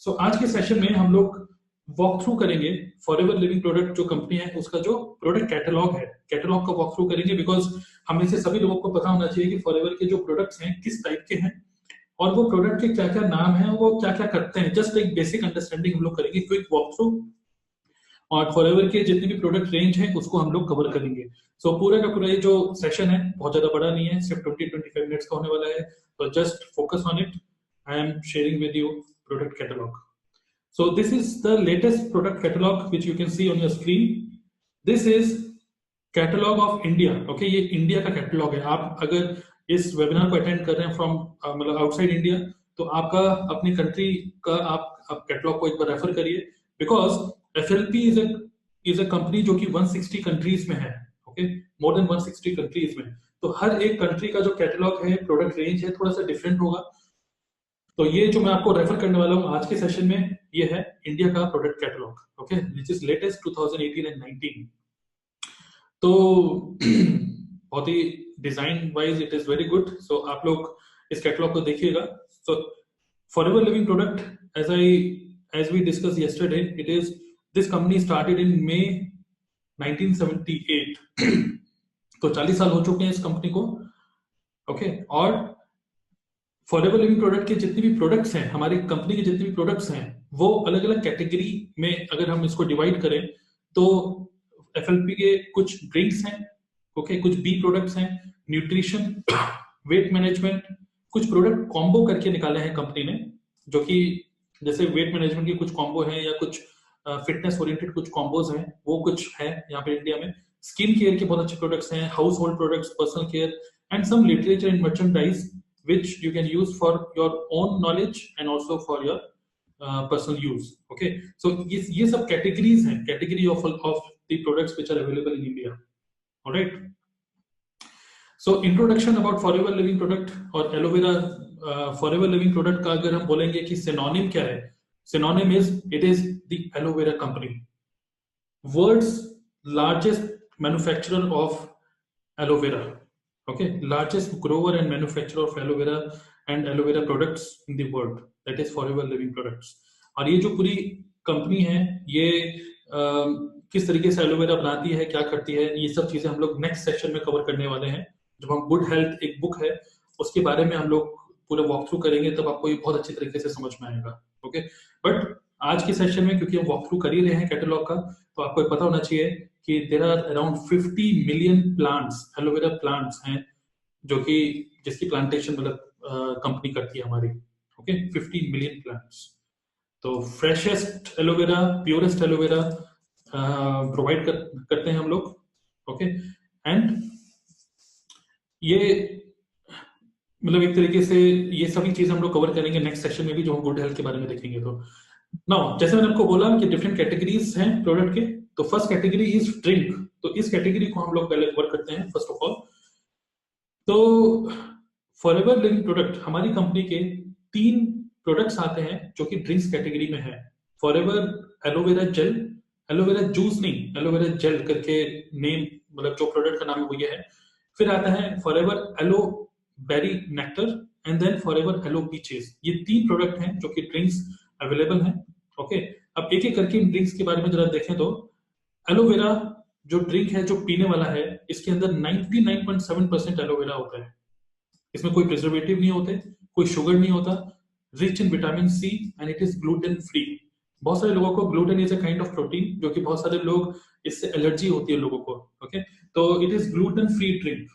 सो आज के सेशन में हम लोग वॉक थ्रू करेंगे फॉरएवर लिविंग प्रोडक्ट जो कंपनी है उसका जो प्रोडक्ट कैटलॉग है, कैटलॉग का वॉक थ्रू करेंगे। बिकॉज हम में से सभी लोगों को पता होना चाहिए कि फॉरएवर के जो प्रोडक्ट्स हैं किस टाइप के हैं और वो प्रोडक्ट के क्या क्या नाम है, वो क्या क्या करते हैं। जस्ट एक बेसिक अंडरस्टैंडिंग हम लोग करेंगे, क्विक वॉक थ्रू। और फॉरएवर के जितने भी प्रोडक्ट रेंज है उसको हम लोग कवर करेंगे। सो पूरा का पूरा ये जो सेशन है बहुत ज्यादा बड़ा नहीं है, सिर्फ 20-25 मिनट्स का होने वाला है। तो just focus on it. I am sharing with you product catalogue. So this is the latest product catalog which you can see on your screen. This is catalog of India. Okay, ये India का catalogue है। आप अगर इस webinar को attend कर रहे हैं फ्रॉम मतलब आउटसाइड इंडिया, तो आपका अपनी कंट्री का आप कैटलॉग को एक बार रेफर करिए। Because FLP is a company जो कि 160 कंट्रीज में है। ओके, मोर देन 160 कंट्रीज में। तो हर एक कंट्री का जो कैटलॉग है, प्रोडक्ट रेंज है, थोड़ा सा डिफरेंट होगा। तो ये जो मैं आपको रेफर करने वाला हूँ आज के सेशन में, ये है इंडिया का product catalogue. Okay, which is latest 2018 and 19। तो बहुत ही design wise it is very good. So आप लोग इस कैटलॉग को देखिएगा। So forever living product as we discussed yesterday, it is this company started in May 1978। तो 40 साल हो चुके हैं इस कंपनी को। ओके, और फॉरएवर लिविंग प्रोडक्ट के जितने भी प्रोडक्ट्स हैं, हमारी कंपनी के जितने भी प्रोडक्ट्स हैं, वो अलग अलग कैटेगरी में अगर हम इसको डिवाइड करें तो FLP के कुछ ड्रिंक्स हैं, ओके, कुछ बी प्रोडक्ट्स हैं, न्यूट्रिशन, वेट मैनेजमेंट, कुछ प्रोडक्ट कॉम्बो करके निकाले हैं कंपनी ने, जो कि जैसे वेट मैनेजमेंट के कुछ कॉम्बो हैं या कुछ फिटनेस ओरिएंटेड कुछ कॉम्बोज हैं, वो कुछ है यहाँ पे इंडिया में। स्किन केयर के बहुत अच्छे प्रोडक्ट्स हैं, household products, personal care and some literature and merchandise which you can use for your own knowledge and also for your personal use. Okay, so ये सब categories हैं, category of the products which are available in India. All right. So introduction about forever living product और aloe vera forever living product का अगर हम बोलेंगे कि synonym क्या है, synonym is it is the aloe vera company, world's largest manufacturer of aloe vera. Okay, largest grower and manufacturer of aloe vera and aloe vera products in the world, that is forever living products. और ये जो पूरी company है, ये किस तरीके से aloe vera बनाती है, क्या करती है, ये सब चीजें हम लोग नेक्स्ट सेशन में कवर करने वाले हैं। जब हम गुड हेल्थ एक बुक है उसके बारे में हम लोग पूरा वॉक थ्रू करेंगे, तब आपको ये बहुत अच्छी तरीके से समझ में आएगा। ओके, बट आज के सेशन में क्योंकि हम वॉक थ्रू कर ही रहे हैं कैटलॉग का, तो आपको पता होना चाहिए कि there are around 50 million plants, aloe vera plants हैं, जो कि जिसकी प्लांटेशन मतलब कंपनी करती है हमारी। Okay, 50 million plants. तो freshest aloe vera, purest aloe vera provide करते हैं हम लोग। ओके, एंड ये मतलब एक तरीके से ये सभी चीज हम लोग कवर करेंगे नेक्स्ट सेशन में भी, जो हम गुड हेल्थ के बारे में देखेंगे। तो नाउ जैसे मैंने आपको बोला कि डिफरेंट कैटेगरीज हैं प्रोडक्ट के, तो फर्स्ट कैटेगरी इज ड्रिंक। तो इस कैटेगरी को हम लोग पहले कवर करते हैं फर्स्ट ऑफ ऑल। तो फॉरएवर लिविंग प्रोडक्ट हमारी कंपनी के 3 प्रोडक्ट्स आते हैं जो कि ड्रिंक्स कैटेगरी में है। Forever Aloe Vera jail, aloe vera juice नहीं, एलोवेरा जेल करके नेम, मतलब जो प्रोडक्ट का नाम है वो ये है। फिर आता है forever Aloe Berry Nectar and then Forever yellow Peaches. ये 3 प्रोडक्ट हैं जो कि ड्रिंक्स अवेलेबल हैं। ओके, अब एक एक करके इन ड्रिंक्स के बारे में जरा देखें। तो एलोवेरा जो ड्रिंक है, जो पीने वाला है, इसके अंदर 99.7% एलोवेरा होता है। इसमें कोई प्रिजर्वेटिव नहीं होते, कोई शुगर नहीं होता, rich in vitamin C and it is gluten free. बहुत सारे लोगों को gluten is a kind of protein, जो कि बहुत सारे लोग इससे एलर्जी होती है लोगों को। ओके, तो it is gluten free drink.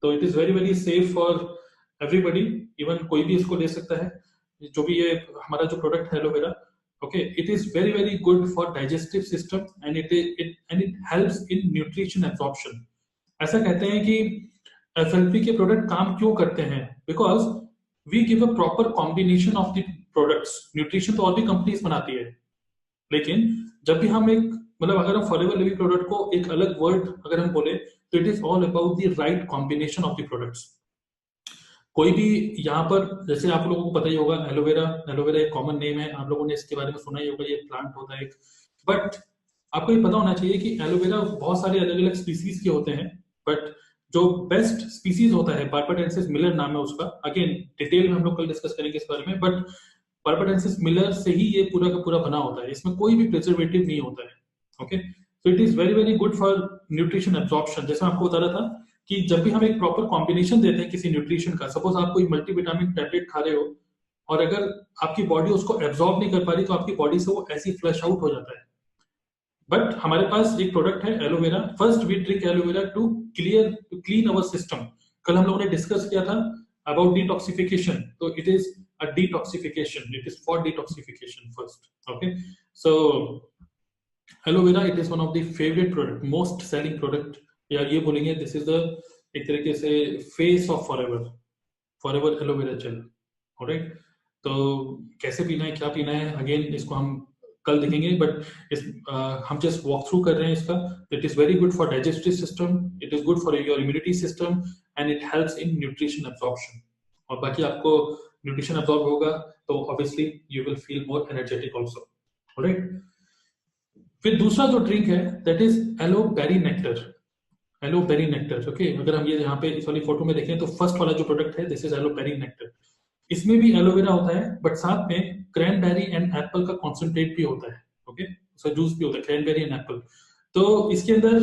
तो it is very very safe for everybody, even कोई भी इसको ले सकता है, जो भी ये हमारा जो प्रोडक्ट है aloe vera. Okay, it is very very good for digestive system and it helps in nutrition absorption. ऐसा कहते हैं कि FLP के प्रोडक्ट काम क्यों करते हैं, because we give a proper combination of the products. Nutrition तो और भी कंपनीज बनाती है, लेकिन जब भी हम एक मतलब अगर हम फॉरएवर लिविंग प्रोडक्ट को एक अलग वर्ड अगर हम बोले, तो it is all about the right combination of the products. कोई भी यहाँ पर, जैसे आप लोगों को पता ही होगा, एलोवेरा, एलोवेरा एक कॉमन नेम है, आप लोगों ने इसके बारे में सुना ही होगा, ये प्लांट होता है एक। बट आपको ये पता होना चाहिए कि एलोवेरा बहुत सारे अलग अलग स्पीसीज के होते हैं, बट जो बेस्ट स्पीसीज होता है, बार्बाडेंसिस मिलर नाम है उसका। अगेन डिटेल में हम लोग कल डिस्कस करेंगे इस बारे में, बट पार्पाडेंसिस मिलर से ही ये पूरा का पूरा बना होता है, इसमें कोई भी प्रिजर्वेटिव नहीं होता है। Okay, so it is very very good for nutrition absorption. जैसे मैं आपको बता रहा था कि जब भी हम एक प्रॉपर कॉम्बिनेशन देते हैं किसी न्यूट्रिशन का, सपोज आप कोई मल्टीविटामिन टैबलेट खा रहे हो और अगर आपकी बॉडी उसको एब्जॉर्ब नहीं कर पा रही तो आपकी बॉडी से वो ऐसी फ्लश आउट हो जाता है। बट हमारे पास एक प्रोडक्ट है aloe vera. First we drink aloe vera to clean our system. कल हम लोगों ने डिस्कस किया था अबाउट डिटॉक्सिफिकेशन, तो it is a detoxification, it is for detoxification first. Okay, so aloe vera it is one of the favourite product, most selling product, या ये बोलेंगे दिस इज द एक तरीके से face of Forever Aloe Vera gel. Alright, तो कैसे पीना है, क्या पीना है, अगेन इसको हम कल देखेंगे, बट हम जस्ट वॉक थ्रू कर रहे हैं इसका। It is very good for digestive system, it is good for your immunity system and it helps in nutrition absorption. और बाकी आपको न्यूट्रिशन एब्जॉर्ब होगा तो obviously you will feel more energetic also. Alright, फिर दूसरा जो ड्रिंक है that is aloe berry nectar. Aloe berry nectar, okay, अगर हम ये यहाँ पे इस वाली फोटो में देखें तो फर्स्ट वाला जो प्रोडक्ट है दिस इज एलोबेरी नेक्टर। इसमें भी एलोवेरा होता है बट साथ में क्रैनबेरी एंड एप्पल का कॉन्सेंट्रेट भी होता है। ओके, उसका जूस भी होता है, क्रैनबेरी एंड एप्पल। तो इसके अंदर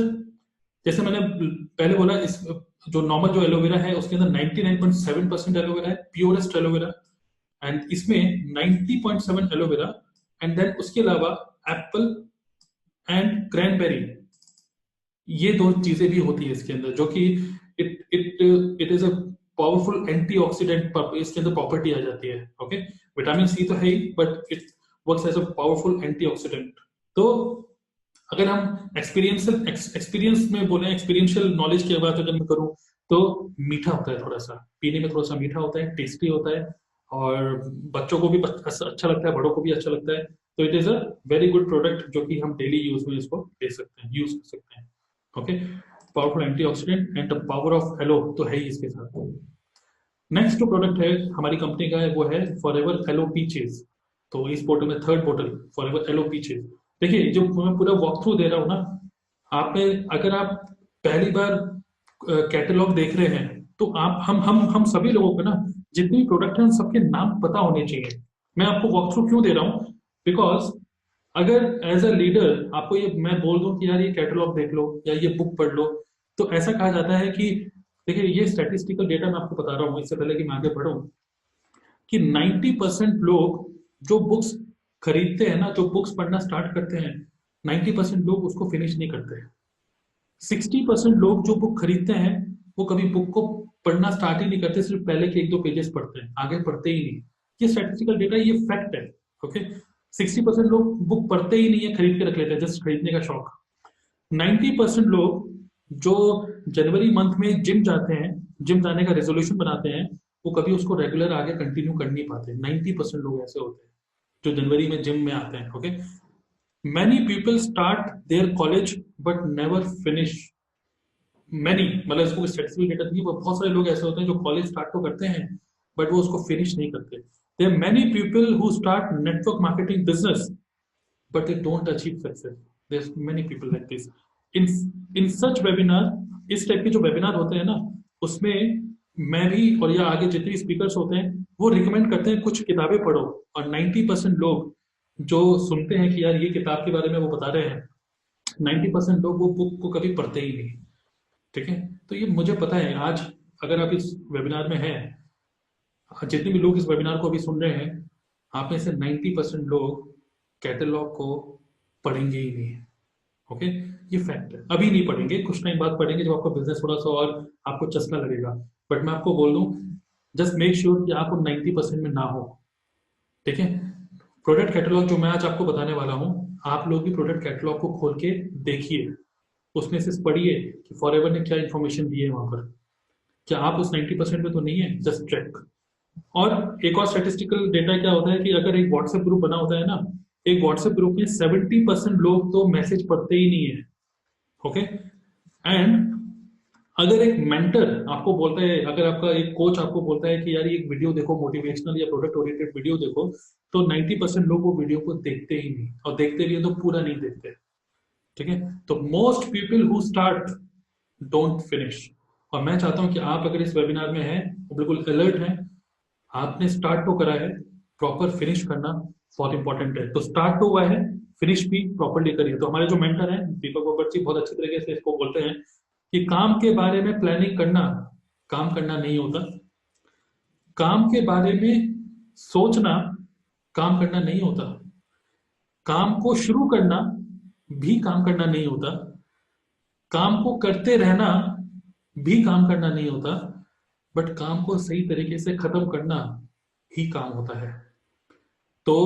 जैसे मैंने पहले बोला, इस जो नॉर्मल जो एलोवेरा है उसके अंदर 99.7% एलोवेरा है, प्योरेस्ट एलोवेरा, एंड इसमें 90.7 एलोवेरा, एंड देन उसके अलावा एप्पल एंड क्रैनबेरी, ये दो चीजें भी होती है इसके अंदर, जो कि it is a powerful antioxidant, इसके अंदर प्रॉपर्टी आ जाती है। ओके, विटामिन सी तो है ही but it works as a powerful antioxidant. तो अगर हम एक्सपीरियंस में बोले, एक्सपीरियंशियल नॉलेज की बात अगर मैं करूं तो मीठा होता है, थोड़ा सा पीने में थोड़ा सा मीठा होता है, टेस्टी होता है, और बच्चों को भी अच्छा लगता है, बड़ों को भी अच्छा लगता है। तो it is a very good product जो कि हम डेली यूज में इसको ले सकते हैं, यूज कर सकते हैं। Okay, powerful antioxidant and the power of aloe तो है ही इसके साथ। नेक्स्ट जो प्रोडक्ट है हमारी कंपनी का है वो है फॉरएवर एलो पीचेस। तो इस बोतल में थर्ड बोतल फॉरएवर एलो पीचेस। देखिए जो मैं पूरा वॉक थ्रू दे रहा हूँ ना, आपने अगर आप पहली बार कैटलॉग देख रहे हैं तो आप हम सभी लोगों को ना जितने भी प्रोडक्ट हैं उन सबके नाम पता होने चाहिए। मैं आपको वॉक थ्रू क्यों दे रहा हूँ, बिकॉज अगर एज अ लीडर आपको ये मैं बोल दूं कि यार ये कैटलॉग देख लो या ये बुक पढ़ लो, तो ऐसा कहा जाता है कि देखिए ये स्टैटिस्टिकल डेटा मैं आपको बता रहा हूँ इससे पहले कि मैं आगे बढ़ूं, कि 90% लोग जो बुक्स खरीदते हैं ना, जो बुक्स पढ़ना स्टार्ट करते हैं, 90% लोग उसको फिनिश नहीं करते। 60% लोग जो बुक खरीदते हैं वो कभी बुक को पढ़ना स्टार्ट ही नहीं करते, सिर्फ पहले के 1-2 पेजेस पढ़ते हैं, आगे पढ़ते ही नहीं। ये स्टैटिस्टिकल डेटा, ये फैक्ट है। ओके, 60% लोग बुक पढ़ते ही नहीं है, खरीद के रख लेते हैं, जस्ट खरीदने का शौक। 90% लोग जो जनवरी मंथ में जिम जाते हैं, जिम जाने का रेजोल्यूशन बनाते हैं, वो कभी उसको रेगुलर आगे कंटिन्यू कर नहीं पाते। 90% लोग ऐसे होते हैं जो जनवरी में जिम में आते हैं। Okay, many people start their college but never finish. Many मतलब इसको स्टैटिस्टिकल डेटा नहीं, बहुत सारे लोग ऐसे होते हैं जो कॉलेज स्टार्ट तो करते हैं बट वो उसको फिनिश नहीं करते। There many people who start network marketing business but they don't achieve success. There's many people like this. In such webinar, इस टाइप के जो वेबिनार होते हैं ना, उसमें मैं भी और या आगे जितने स्पीकर्स होते हैं वो रिकमेंड करते हैं कुछ किताबें पढ़ो, और 90% लोग जो सुनते हैं कि यार ये किताब के बारे में वो बता रहे हैं, 90% लोग वो बुक को कभी पढ़ते ही नहीं। ठीक है, तो ये मुझे पता है। आज अगर आप इस वेबिनार में हैं, जितने भी लोग इस वेबिनार को अभी सुन रहे हैं, आप में से 90% लोग कैटलॉग को पढ़ेंगे ही नहीं। ओके, ये फैक्ट है। अभी नहीं पढ़ेंगे, कुछ टाइम बाद पढ़ेंगे जब आपका बिजनेस थोड़ा सा और आपको चस्का लगेगा। बट मैं आपको बोल दूं, जस्ट मेक श्योर कि आप उन 90% में ना हो। ठीक है, प्रोडक्ट कैटलॉग जो मैं आज आपको बताने वाला हूं, आप लोग भी प्रोडक्ट कैटलॉग को खोल के देखिए, उसमें से पढ़िए कि फॉरएवर ने क्या इन्फॉर्मेशन दी है वहां पर। क्या आप उस 90% में तो नहीं है, जस्ट चेक। और एक और स्टैटिस्टिकल डेटा क्या होता है कि अगर एक व्हाट्सएप ग्रुप बना होता है ना, एक व्हाट्सएप ग्रुप में 70% लोग तो मैसेज पढ़ते ही नहीं है। ओके, एंड अगर एक मेंटर आपको बोलता है, अगर आपका एक कोच आपको बोलता है कि यार ये एक वीडियो देखो, मोटिवेशनल या प्रोडक्ट ओरिएंटेड वीडियो देखो, तो 90% लोग वो वीडियो को देखते ही नहीं, और देखते भी है तो पूरा नहीं देखते। ठीक है, तो most people who start don't finish. और मैं चाहता हूं कि आप अगर इस वेबिनार में हैं, बिल्कुल अलर्ट हैं, आपने स्टार्ट तो करा है, प्रॉपर फिनिश करना बहुत इंपॉर्टेंट है। तो स्टार्ट तो हुआ है, फिनिश भी प्रॉपरली करिए। तो हमारे जो मेंटर हैं दीपक ओबट जी बहुत अच्छी तरीके से इसको बोलते हैं कि काम के बारे में प्लानिंग करना काम करना नहीं होता, काम के बारे में सोचना काम करना नहीं होता, काम को शुरू करना भी काम करना नहीं होता, काम को करते रहना भी काम करना नहीं होता, बट काम को सही तरीके से खत्म करना ही काम होता है। तो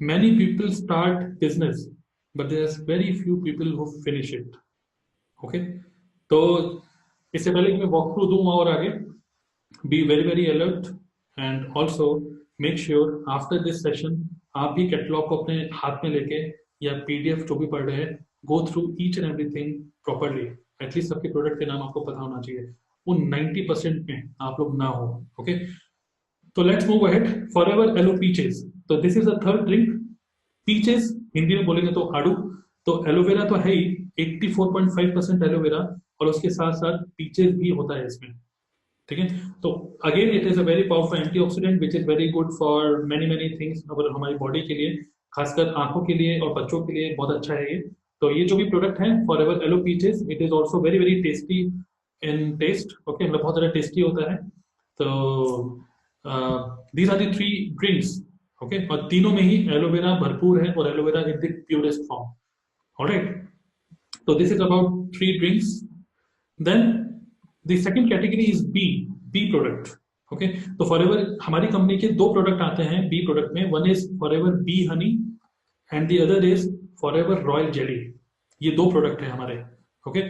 many people start business but there's very few people who finish it. Okay, तो इससे पहले कि मैं वॉक थ्रू दूं और आगे, be very very alert and also make sure after this session आप भी कैटलॉग को अपने हाथ में लेके या पीडीएफ जो भी पढ़ रहे हैं go through each and everything properly. At least सबके प्रोडक्ट के नाम आपको पता होना चाहिए, उन 90% में आप लोग ना हो। ओके, तो let's move ahead. Forever yellow peaches, तो this is a third drink. Peaches Hindi में बोलेंगे तो आड़ू, तो एलोवेरा तो है ही 84.5% एलोवेरा, और उसके साथ साथ पीचेस भी होता है इसमें। ठीक है, तो again it is a very powerful antioxidant which is very good for many many things, हमारी बॉडी के लिए, खासकर आंखों के लिए और बच्चों के लिए बहुत अच्छा है ये। तो ये जो भी प्रोडक्ट है forever yellow peaches, it is also very very tasty in taste. Okay, मतलब बहुत ज्यादा टेस्टी होता है। तो these are the three drinks. Okay, और तीनों में ही एलोवेरा भरपूर है और aloe vera in the purest form. Alright, तो this is about three drinks. Then the second category is bee product. Okay, तो फॉरएवर हमारी कंपनी के दो प्रोडक्ट आते हैं बी प्रोडक्ट में, one is forever bee honey and the other is forever royal jelly. ये दो प्रोडक्ट है हमारे। ओके,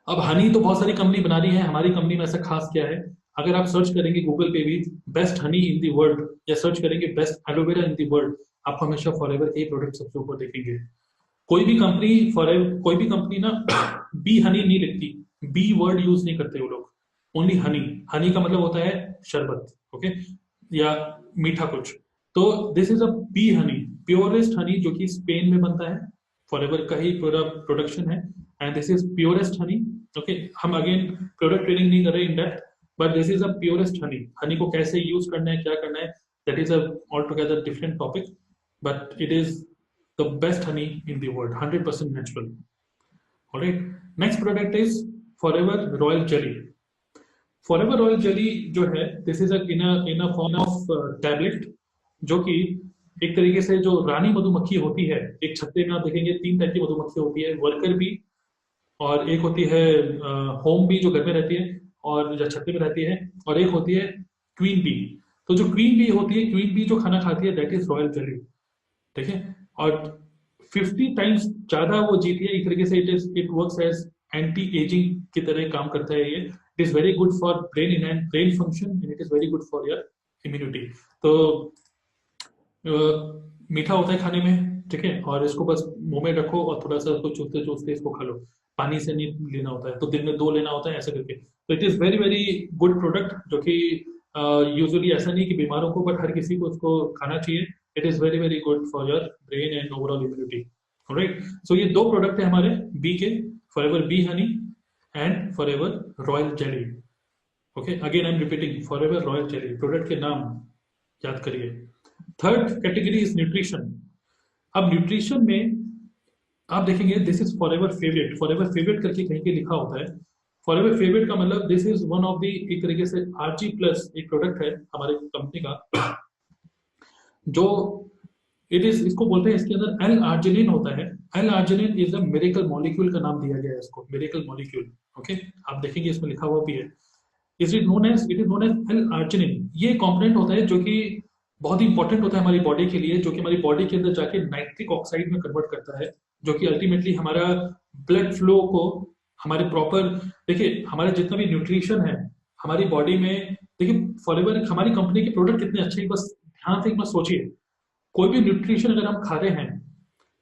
अब हनी तो बहुत सारी कंपनी बना रही है, हमारी कंपनी में ऐसा खास क्या है, अगर आप सर्च करेंगे गूगल पे भी best Honey in the world या सर्च करेंगे best aloe vera in the world, आपको हमेशा फॉरएवर के प्रोडक्ट सबसे ऊपर देखेंगे। कोई भी कंपनी फॉरएवर, कोई भी कंपनी ना बी हनी नहीं लिखती, बी वर्ड यूज नहीं करते वो लोग, ओनली हनी। हनी का मतलब होता है शरबत, ओके, या मीठा कुछ। तो this is a B Honey, purest Honey, जो कि स्पेन में बनता है, फॉरएवर का ही पूरा प्रोडक्शन है, and this is purest Honey. Okay, हम अगेन प्रोडक्ट ट्रेनिंग नहीं कर रहे in depth, but this is a purest Honey. Honey को कैसे यूज करना है, क्या करना है, that is a all together different topic, but it is the best Honey in the world, 100% natural. Alright, next product is forever royal jelly. Forever royal jelly जो है, this is in a form of tablet, जो कि एक तरीके से जो रानी मधुमक्खी होती है, एक छत्ते में आप देखेंगे 3 टाइप की मधुमक्खी होती है, वर्कर भी, और एक होती है होम भी जो घर में रहती है और जो छत्ते में रहती है, और एक होती है क्वीन बी। तो जो क्वीन बी होती है, क्वीन बी जो खाना खाती है दैट इज रॉयल जेली। ठीक है, और 50 टाइम्स ज्यादा वो जीती है। एक तरीके से it works as anti ageing की तरह काम करता है ये। It is very good for brain and brain function and it is very good for your immunity. तो मीठा होता है खाने में, ठीक है, और इसको बस मुंह में रखो और थोड़ा सा उसको चूसते चूसते इसको खा लो, पानी से नहीं लेना होता है, तो दिन में 2 लेना होता है ऐसे करके। तो it is very very good product, जो कि यूजुअली ऐसा नहीं कि बीमारों को, बट हर किसी को उसको खाना चाहिए। It is very very good for your brain and overall immunity. Alright, so ये 2 प्रोडक्ट है हमारे बी के, forever bee honey and forever royal jelly. Okay, again I am repeating, forever royal jelly, product के नाम याद करिए। Third category is nutrition. अब nutrition में आप देखेंगे this is forever favourite, forever favourite करके कहीं पे लिखा होता है। फॉरएवर फेवरेट का मतलब this is one of the, एक तरीके से आरजी प्लस एक प्रोडक्ट है हमारे कंपनी का, जो इट इज, इसको बोलते हैं, इसके अंदर एल आर्जिनिन होता है। L arginine is a miracle molecule का नाम दिया गया है इसको, मिरेकल मॉलिक्यूल। ओके, आप देखेंगे इसमें लिखा हुआ भी है, is it is known as L arginine. ये कंपोनेंट होता है जो कि बहुत ही इंपॉर्टेंट होता है हमारी बॉडी के लिए, जो कि हमारी बॉडी के अंदर जाके नाइट्रिक ऑक्साइड में कन्वर्ट करता है, जो कि अल्टीमेटली हमारा ब्लड फ्लो को, हमारे प्रॉपर, देखिए हमारे जितना भी न्यूट्रिशन है हमारी बॉडी में, देखिए फॉरएवर हमारी कंपनी के प्रोडक्ट कितने अच्छे हैं, बस ध्यान से एक बार सोचिए, कोई भी न्यूट्रिशन अगर हम खा रहे हैं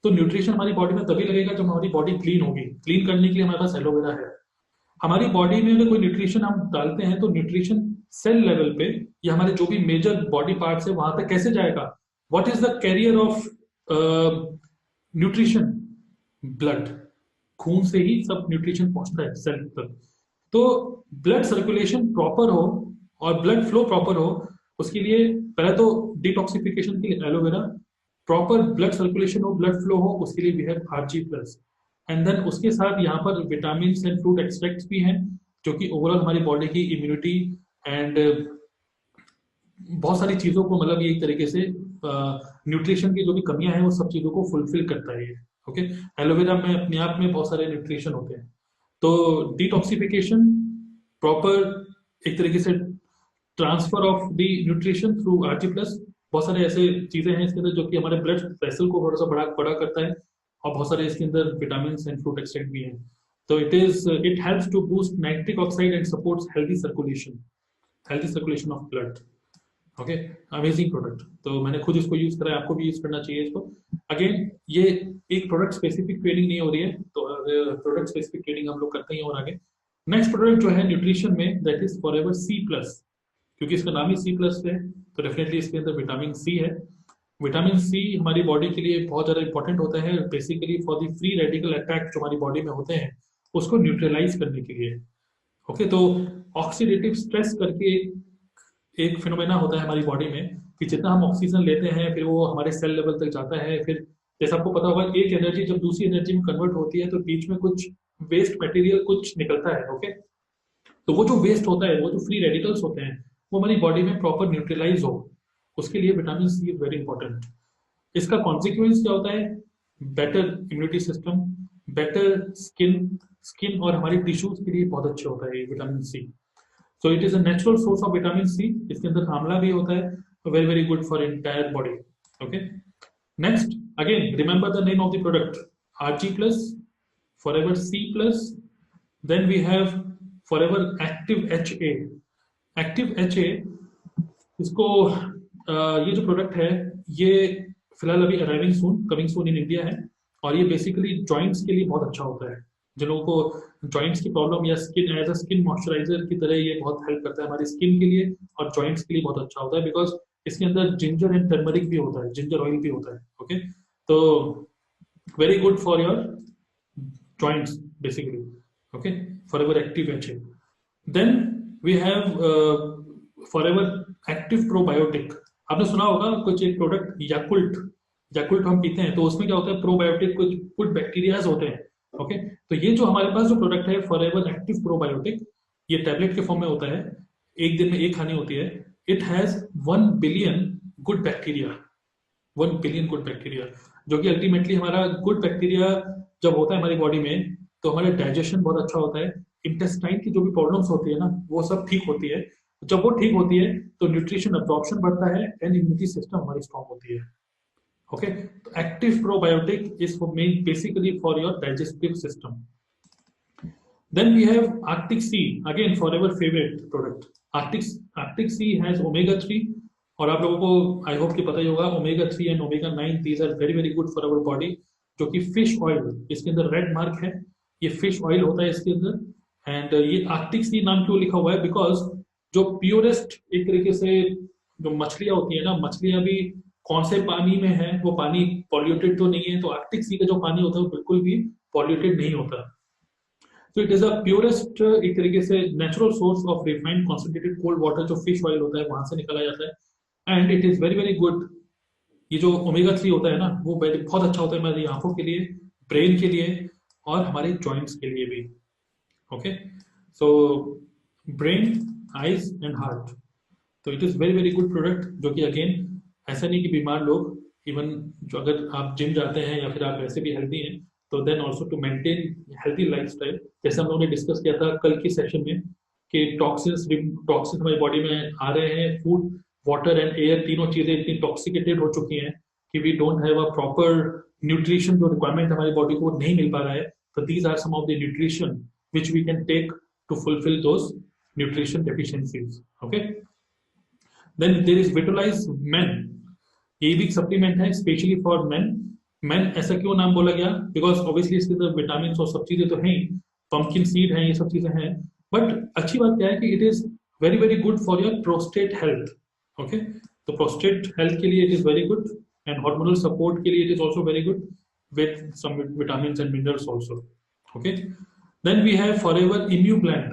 तो न्यूट्रिशन हमारी बॉडी में तभी लगेगा जब हमारी बॉडी क्लीन होगी। क्लीन करने के लिए हमारे पास एलोवेरा है। हमारी बॉडी में अगर कोई न्यूट्रिशन हम डालते हैं तो न्यूट्रिशन सेल लेवल पे या हमारे जो भी मेजर बॉडी पार्ट्स है वहां तक कैसे जाएगा, what is the carrier of nutrition, blood, खून से ही सब न्यूट्रिशन पहुंचता है सेल तक। तो ब्लड सर्कुलेशन प्रॉपर हो और ब्लड फ्लो प्रॉपर हो, उसके लिए पहले तो डिटॉक्सिफिकेशन के लिए एलोवेरा, प्रॉपर ब्लड सर्कुलेशन हो, ब्लड फ्लो हो, उसके लिए we have Rg+, and then उसके साथ यहाँ पर विटामिन एंड फ्रूट एक्सट्रैक्ट्स भी हैं जो कि ओवरऑल हमारी बॉडी की इम्यूनिटी एंड बहुत सारी चीजों को मतलब ये एक तरीके से न्यूट्रिशन की जो भी कमियां हैं वो सब चीजों को फुलफिल करता है ये। ओके, एलोवेरा में अपने आप में बहुत सारे न्यूट्रिशन होते हैं। तो डिटॉक्सिफिकेशन, प्रॉपर एक तरीके से transfer of the nutrition through Rg+, बहुत सारे ऐसे चीजें हैं इसके अंदर जो कि हमारे ब्लड वेसल को थोड़ा सा बड़ा बड़ा करता है, और बहुत सारे इसके अंदर विटामिन एंड फ्रूट एक्सट्रैक्ट भी हैं। तो it helps to boost nitric oxide and supports healthy circulation of blood. Okay, amazing product. तो मैंने खुद इसको यूज करा है, आपको भी यूज करना चाहिए इसको। अगेन ये एक प्रोडक्ट स्पेसिफिक ट्रेनिंग नहीं हो रही है, तो प्रोडक्ट स्पेसिफिक ट्रेनिंग हम लोग करते हैं। और आगे नेक्स्ट प्रोडक्ट जो है न्यूट्रिशन में, दैट इज फॉरएवर C+, क्योंकि इसका नाम ही C+ है, तो डेफिनेटली इसके अंदर विटामिन सी है। विटामिन सी हमारी बॉडी के लिए बहुत ज्यादा इंपॉर्टेंट होता है, basically for the free radical attack जो हमारी बॉडी में होते हैं उसको न्यूट्रलाइज करने के लिए। ओके, तो ऑक्सीडेटिव स्ट्रेस करके एक फिनोमेना होता है हमारी बॉडी में कि जितना हम ऑक्सीजन लेते हैं फिर वो हमारे सेल लेवल तक जाता है, फिर जैसे आपको पता होगा एक एनर्जी जब दूसरी एनर्जी में कन्वर्ट होती है तो बीच में कुछ वेस्ट मटेरियल कुछ निकलता है। ओके, तो वो जो वेस्ट होता है, वो जो फ्री रेडिकल्स होते हैं, वो हमारी बॉडी में प्रॉपर न्यूट्रलाइज हो, उसके लिए vitamin C is very important. इसका कॉन्सिक्वेंस क्या होता है? Better immunity system, better skin और हमारी टिश्यूज के लिए बहुत अच्छा होता है vitamin C. So it is a natural source of vitamin C. इसके अंदर आंवला भी होता है, very very good for entire body. Okay, next again remember the name of the product, Rg+, Forever C+, then we have Forever Active HA। Active HA, इसको ये जो product है ये फिलहाल अभी arriving soon, coming soon in India है, और ये बेसिकली जॉइंट्स के लिए बहुत अच्छा होता है। जिन लोगों को जॉइंट्स की प्रॉब्लम या skin as a skin moisturiser की तरह ये बहुत हेल्प करता है हमारी स्किन के लिए, और जॉइंट्स के लिए बहुत अच्छा होता है, बिकॉज इसके अंदर जिंजर एंड टर्मरिक भी होता है, जिंजर ऑयल भी होता है। ओके, तो very good for your joints basically. Okay, Forever Active HA। Then we have Forever Active Probiotic. आपने सुना होगा कुछ एक प्रोडक्ट याकुल्ट, याकुल्ट हम पीते हैं तो उसमें क्या होता है, प्रोबायोटिक कुछ गुड बैक्टीरियाज होते हैं। ओके, तो ये जो हमारे पास जो प्रोडक्ट है फॉरएवर एक्टिव प्रोबायोटिक, ये टैबलेट के फॉर्म में होता है, एक दिन में एक खानी होती है। It has 1 billion good bacteria, 1 billion good bacteria, जो कि अल्टीमेटली हमारा गुड बैक्टीरिया जब होता है हमारी बॉडी में तो हमारा डाइजेशन बहुत अच्छा होता है, इंटेस्टाइन की जो भी प्रॉब्लम्स होती है ना वो सब ठीक होती है। जब वो ठीक होती है तो न्यूट्रिशन अब्जॉर्प्शन बढ़ता है एंड इम्यूनिटी सिस्टम हमारी स्ट्रॉन्ग होती है। Okay, so active probiotic is basically for your digestive system. Then we have Arctic Sea, again forever favorite product. Arctic Sea has omega-3, और आप लोगों को आई होप कि पता ही होगा omega-3 and omega-9 these are very very good for our body, जो कि fish oil, इसके अंदर रेड मार्क है, ये फिश ऑयल होता है इसके अंदर। एंड ये आर्कटिक सी नाम क्यों लिखा हुआ है? बिकॉज जो प्योरेस्ट एक तरीके से जो मछलियां होती है ना, मछलियां भी कौन से पानी में है, वो पानी पॉल्यूटेड तो नहीं है, तो आर्कटिक सी का जो पानी होता है वो बिल्कुल भी पॉल्यूटेड नहीं होता। तो इट इज अ प्योरेस्ट एक तरीके से natural source of refined concentrated cold water, जो फिश ऑयल होता है वहां से निकाला जाता है, and it is very very good. ये जो ओमेगा-3 होता है ना वो बहुत अच्छा होता है हमारी आंखों के लिए, ब्रेन के लिए और हमारे जॉइंट्स के लिए भी। Okay, so brain, eyes and heart, तो it is very very good product, जो कि अगेन ऐसा नहीं कि बीमार लोग, इवन जो अगर आप जिम जाते हैं या फिर आप वैसे भी हेल्दी हैं, तो then also to maintain healthy lifestyle, जैसे हम लोगों ने डिस्कस किया था कल की सेशन में कि टॉक्सिन्स हमारी बॉडी में आ रहे हैं, फूड, वाटर एंड एयर, तीनों चीजें इतनी टॉक्सिकेटेड हो चुकी हैं कि we don't have a proper nutrition, जो रिक्वायरमेंट हमारी बॉडी को नहीं मिल पा रहा है। तो these are some of the nutrition which we can take to fulfil those nutrition deficiencies. Okay, then there is vitolize men, ये भी सप्लीमेंट है स्पेशली फॉर मेन। मेन ऐसा क्यों नाम बोला गया? बिकॉज ऑब्वियसली इसके अंदर विटामिन और सब चीजें तो हैं, पंपकिन सीड है, ये सब चीजें हैं, बट अच्छी बात क्या है कि it is very very good for your prostate health. Okay, तो प्रोस्टेट हेल्थ के लिए it is very good, and hormonal support के लिए it is also very good with some vitamin and minerals also. Okay, then we have forever immublend,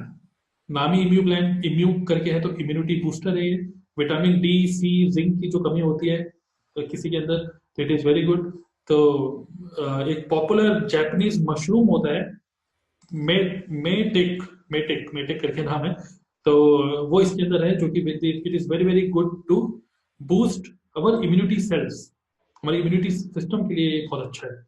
नामी इम्यू bland, इम्यू करके है तो immunity booster है ये, विटामिन डी, सी, जिंक की जो कमी होती है तो किसी के अंदर, तो इट इज वेरी गुड। तो एक पॉपुलर जापानीज मशरूम होता है, मे मेटिक मेटिक मेटिक करके नाम है, तो वो इसके अंदर है, जो कि it is very very good to boost our immunity cells, हमारी इम्यूनिटी सिस्टम के लिए बहुत अच्छा है।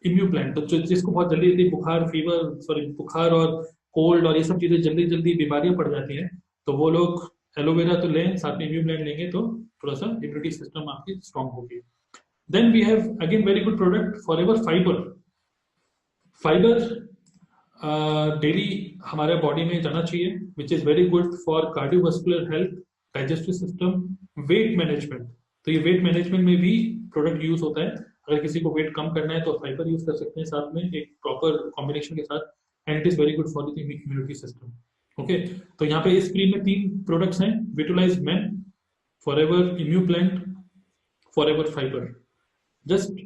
इम्यू प्लांट, तो जिसको बहुत जल्दी जल्दी बुखार, फीवर, सॉरी बुखार और कोल्ड और ये सब चीजें जल्दी जल्दी बीमारियां पड़ जाती हैं, तो वो लोग एलोवेरा तो लें, साथ में इम्यू प्लांट लेंगे तो थोड़ा सा इम्यूनिटी सिस्टम आपकी स्ट्रांग होगी। Then we have again very good product Forever Fiber. Fibre daily हमारे बॉडी में जाना चाहिए, which is very good for cardiovascular health, digestive system, weight management. तो ये वेट मैनेजमेंट में भी प्रोडक्ट यूज होता है। अगर किसी को वेट कम करना है तो फाइबर यूज कर सकते हैं साथ में एक प्रॉपर कॉम्बिनेशन के साथ, and it is very good for the immunity system. Okay, तो यहाँ पे स्क्रीन में 3 प्रोडक्ट्स हैं, vitolize men, forever immublend, forever fibre. Just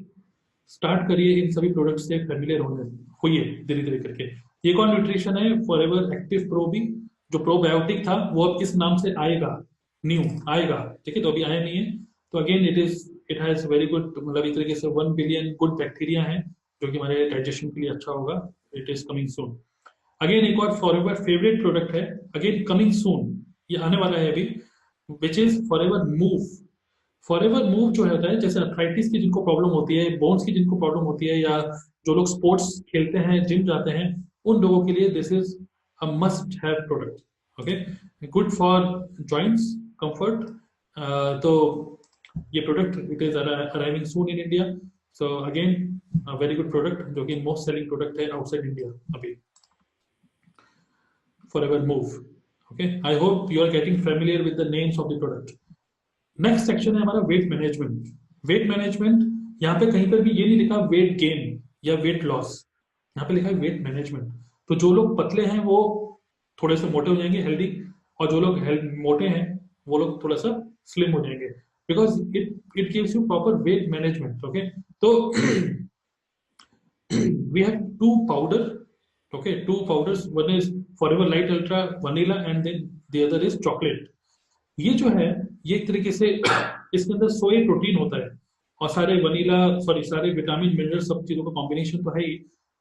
start करिए इन सभी प्रोडक्ट से फेमिलियर होइए धीरे धीरे करके। एक और न्यूट्रिशन है फॉरएवर एक्टिव प्रो भी, जो प्रोबायोटिक था वो अब किस नाम से आएगा, न्यू आएगा, ठीक है, तो अभी आया नहीं है। तो again it has very good, मतलब एक तरीके से 1 बिलियन गुड बैक्टीरिया है जो कि हमारे डाइजेशन के लिए अच्छा होगा। It is coming soon. Again एक और फॉरएवर फेवरेट प्रोडक्ट है, अगेन कमिंग सून, ये आने वाला है अभी, which is forever move. Forever move जो होता है, जैसे अर्थराइटिस की जिनको प्रॉब्लम होती है, बोन्स की जिनको प्रॉब्लम होती है, या जो लोग स्पोर्ट्स खेलते हैं, जिम जाते हैं, उन लोगों के लिए this is a must have product. Okay, good for joints comfort. तो ये product it is arriving soon in India. So again very good product, जो कि मोस्ट सेलिंग प्रोडक्ट है आउटसाइड इंडिया अभी, Forever Move. Okay, I hope you are getting familiar with the names of the product. Next section है हमारा weight management. Weight management, यहाँ पे कहीं पर भी ये नहीं लिखा वेट गेन या वेट लॉस, यहाँ पे लिखा है वेट मैनेजमेंट। तो जो लोग पतले हैं वो थोड़े से मोटे हो जाएंगे, हेल्दी, और जो लोग मोटे हैं वो लोग थोड़ा सा स्लिम हो जाएंगे, because it gives you proper weight management. Okay, तो we have 2 powder, okay, 2 powders, one is forever light ultra vanilla and then the other is chocolate। ये जो है ये एक तरीके से इसके अंदर सोए प्रोटीन होता है, और सारे वनीला, सॉरी सारे विटामिन मिनरल सब चीजों का कॉम्बिनेशन तो है ही।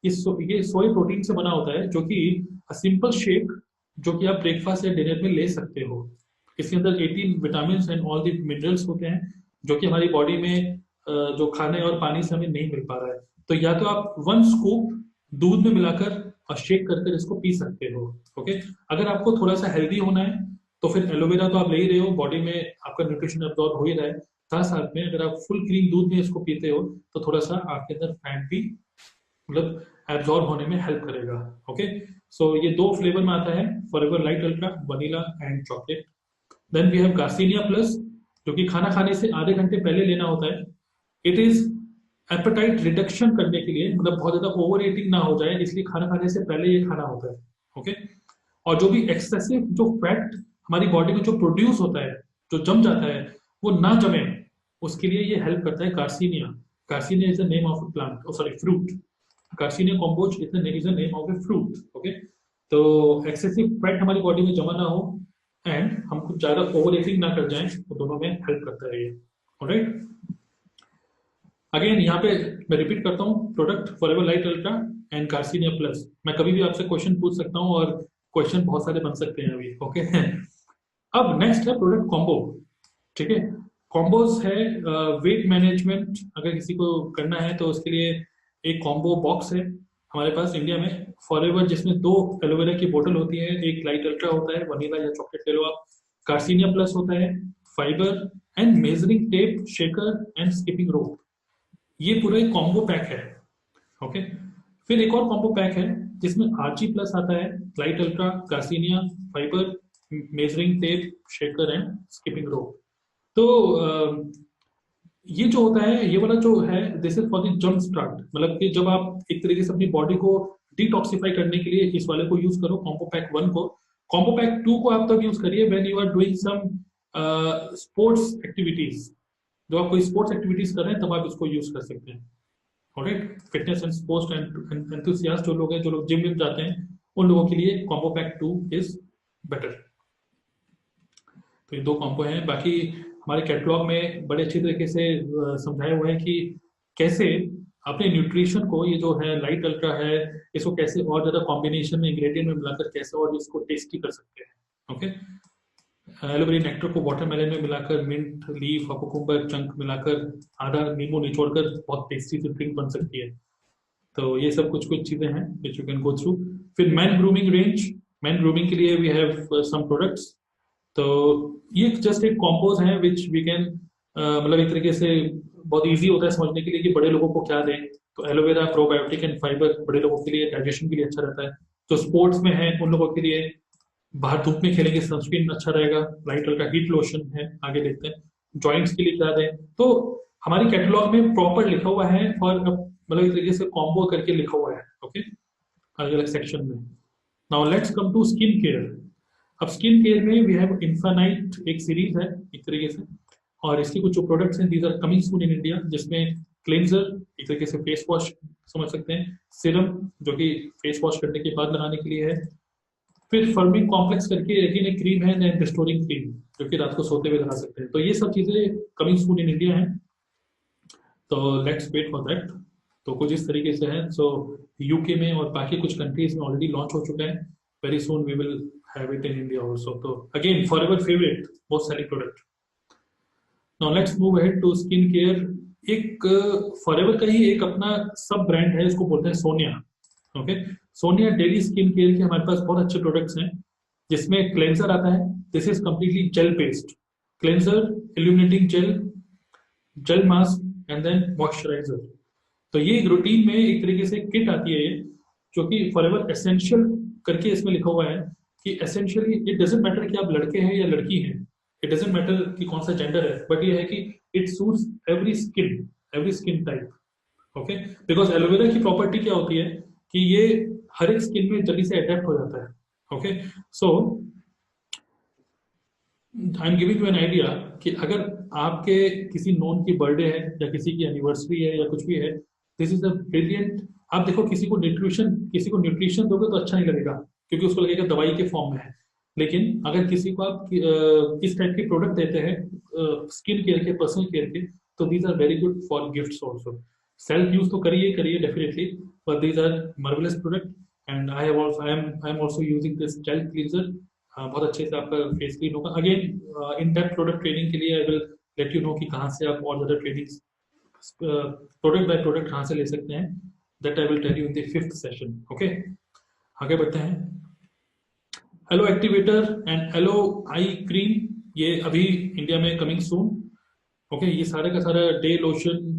ये सोए प्रोटीन से बना होता है, जो कि सिंपल शेक, जो कि आप ब्रेकफास्ट या डिनर में ले सकते हो। इसके अंदर 18 vitamin and all the minerals होते हैं, जो कि हमारी बॉडी में जो खाने और पानी से हमें नहीं मिल पा रहा है। तो या तो आप 1 स्कूप दूध में मिलाकर और शेक करके इसको पी सकते हो। ओके, अगर आपको थोड़ा सा हेल्दी होना है तो फिर एलोवेरा तो आप ले ही रहे हो, बॉडी में आपका न्यूट्रिशन एब्जॉर्ब हो ही रहा है, साथ साथ में अगर आप फुल क्रीम दूध में इसको पीते हो तो थोड़ा सा आपके अंदर फैट भी मतलब एब्जॉर्ब होने में हेल्प करेगा। ओके, सो ये 2 फ्लेवर में आता है, Forever light Ultra vanilla and chocolate. Then we have Garcinia Plus, जो कि खाना खाने से आधे घंटे पहले लेना होता है। इट इज एपेटाइट रिडक्शन करने के लिए, मतलब बहुत ज्यादा ओवर ईटिंग ना हो जाए, इसलिए खाना खाने से पहले ये खाना होता है। ओके, और जो भी एक्सेसिव जो फैट हमारी बॉडी में जो प्रोड्यूस होता है, जो जम जाता है, वो ना जमे, उसके लिए ये हेल्प करता है garcinia. Garcinia is the name of a plant, sorry fruit. Garcinia cambogia is the name of a fruit. Okay, तो एक्सेसिव फैट हमारी बॉडी में जमा ना हो एंड हम कुछ ज्यादा ओवर ईटिंग ना कर जाएं, तो दोनों में हेल्प करता है ये। ऑलराइट, अगेन यहाँ पे मैं रिपीट करता हूँ, product forever light ultra and garcinia plus. मैं कभी भी आपसे क्वेश्चन पूछ सकता हूँ और क्वेश्चन बहुत सारे बन सकते हैं अभी। ओके, अब नेक्स्ट है प्रोडक्ट कॉम्बो। ठीक है, कॉम्बोज है वेट मैनेजमेंट अगर किसी को करना है तो उसके लिए एक कॉम्बो बॉक्स है हमारे पास इंडिया में, फॉरएवर, जिसमें 2 एलोवेरा की बोतल होती है, एक लाइट अल्ट्रा होता है, वनीला या चॉकलेट ले लो आप, कार्सिनिया प्लस होता है, fibre and measuring tape, shaker and skipping रोप। ये पूरा एक कॉम्बो पैक है। ओके, फिर एक और कॉम्बो पैक है जिसमें आरजी प्लस आता है, lite ultra, garcinia, fibre, measuring tape, shaker and skipping rope. तो ये जो होता है, ये वाला जो है, this is for the jump start, मतलब कि जब आप एक तरीके से अपनी बॉडी को डिटॉक्सिफाई करने के लिए इस वाले को यूज करो, कॉम्बो पैक 1 को। कॉम्बो पैक 2 को आप तब यूज करिए when you are doing some sports activities, जो आप कोई स्पोर्ट्स एक्टिविटीज कर रहे हैं तब आप इसको यूज कर सकते हैं। Alright, fitness and sports enthusiast जो लोग हैं, जो लोग जिम में जाते हैं, उन लोगों के लिए कॉम्बो पैक 2 इज बेटर। तो ये 2 कॉम्बो हैं। बाकी हमारे कैटलॉग में बड़े अच्छी तरीके से समझाया हुआ है कि कैसे अपने न्यूट्रिशन को, ये जो है लाइट अल्ट्रा है, इसको कैसे और ज्यादा कॉम्बिनेशन में इंग्रेडिएंट में मिलाकर कैसे और इसको टेस्टी कर सकते हैं। ओके, एलोवेरा नेक्टर को वाटरमेलन में मिलाकर, मिंट लीफ और कुकुम्बर चंक मिलाकर, आधा नींबू निचोड़कर बहुत टेस्टी सी ड्रिंक बन सकती है। तो ये सब कुछ कुछ चीजें हैं which you can go through. फिर man grooming range, man grooming के लिए वी हैव सम प्रोडक्ट्स। तो ये जस्ट एक कॉम्पोज है विच वी कैन, मतलब एक तरीके से बहुत इजी होता है समझने के लिए कि बड़े लोगों को क्या दें। तो एलोवेरा प्रोबायोटिक एंड फाइबर बड़े लोगों के लिए डाइजेशन के लिए अच्छा रहता है। जो स्पोर्ट्स में है उन लोगों के लिए, बाहर धूप में खेलेंगे सनस्क्रीन अच्छा रहेगा। लाइट कलर का हीट लोशन है, आगे देखते हैं। जॉइंट्स के लिए क्या दें, तो हमारी कैटलॉग में प्रॉपर लिखा हुआ है और मतलब एक तरीके से कॉम्बो करके लिखा हुआ है। ओके, अलग अलग सेक्शन में। Now let's come to skin care. अब स्किन केयर में वी हैव इन्फानाइट, एक सीरीज है एक तरीके से, और इसके कुछ जो प्रोडक्ट्स हैं these are coming soon in India, जिसमें क्लेंजर एक तरीके से फेस वॉश समझ सकते हैं, सिरम जो कि फेस वॉश करने के बाद लगाने के लिए है, फिर फर्मिंग कॉम्प्लेक्स करके अगेन एक क्रीम है, एंड रिस्टोरिंग क्रीम जो कि रात को सोते हुए लगा सकते हैं। तो ये सब चीजें कमिंग सून इन इंडिया है, तो लेट्स वेट फॉर दैट। तो कुछ इस तरीके से है। सो यूके में और बाकी कुछ कंट्रीज में ऑलरेडी लॉन्च हो चुका है। Very soon we will have it in India also. तो again forever favourite most selling product. Now let's move ahead to skin care. एक फॉरएवर का ही एक अपना सब ब्रांड है, इसको बोलते हैं Sonia. Okay, Sonia daily skin care के हमारे पास बहुत अच्छे प्रोडक्ट्स हैं, जिसमें क्लेंजर आता है। This is completely gel based cleanser, illuminating gel, gel mask and then moisturiser. तो ये एक रूटीन में एक तरीके से किट आती है ये, जो कि फॉरएवर एसेंशियल करके इसमें लिखा हुआ है कि एसेंशियली इट डजेंट मैटर कि आप लड़के हैं या लड़की हैं, इट डजेंट मैटर कि कौन सा जेंडर है, बट ये है कि it suits every skin type. Okay, because aloe vera की प्रॉपर्टी क्या होती है कि ये हर एक स्किन में जल्दी से अडेप्ट हो जाता है। Okay, so I am giving you an idea कि अगर आपके किसी नोन की बर्थडे है या किसी की एनिवर्सरी है या कुछ भी है, दिस इज अ ब्रिलियंट। आप देखो किसी को न्यूट्रिशन दोगे तो अच्छा नहीं लगेगा, क्योंकि उसको लगेगा दवाई के फॉर्म में है। लेकिन अगर किसी को आप इस टाइप के प्रोडक्ट देते हैं स्किन केयर के, पर्सनल केयर के, तो these are very good for gifts also. Self use तो करिए definitely, but these are marvellous product. And I am also using this gel cleanser. बहुत अच्छे से आपका फेस क्लीन होगा। Again in depth product training के लिए I will let you know कि कहाँ से आप और ज्यादा ट्रेनिंग प्रोडक्ट बाय प्रोडक्ट कहाँ से ले सकते हैं, that I will tell you in the 5th session. Okay, आगे बढ़ते हैं। Aloe activator and aloe eye cream, ये अभी इंडिया में कमिंग सून। ओके, ये सारे का सारा डे लोशन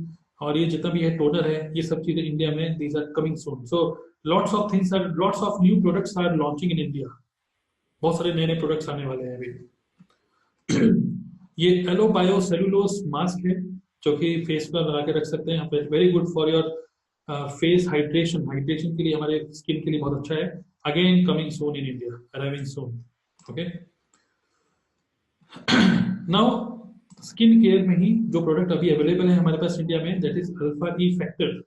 और ये जितना भी है टोनर है, ये सब चीजें इंडिया में these are coming soon. So lots of things are, lots of new products are launching in India. बहुत सारे नए नए प्रोडक्ट्स आने वाले हैं अभी। ये एलो बायो सेलुलोस मास्क है, जो कि फेस पर लगा के रख सकते हैं। Very good for your face hydration, hydration के लिए, हमारे स्किन के लिए बहुत अच्छा है। Again coming soon in India, arriving soon. Okay, now skin care में ही जो प्रोडक्ट अभी अवेलेबल है हमारे पास इंडिया में, that is alpha E factor.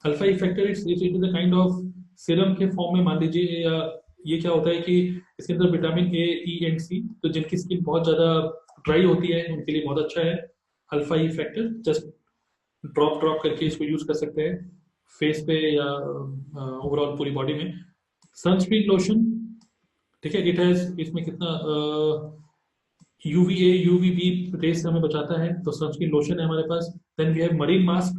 Alpha E factor it's it is a kind of serum के फॉर्म में मान लीजिए, या ये क्या होता है कि इसके अंदर विटामिन ए, ई एंड सी, तो जिनकी स्किन बहुत ज्यादा ड्राई होती है उनके लिए बहुत अच्छा है अल्फा ई फैक्टर। जस्ट ड्रॉप करके इसको यूज कर सकते हैं फेस पे या ओवरऑल पूरी बॉडी में। सनस्क्रीन लोशन, ठीक है, इट हैज, इसमें कितना यूवीए यूवीबी रेस से हमें बचाता है, तो सनस्क्रीन लोशन है हमारे पास। Then we have marine mask,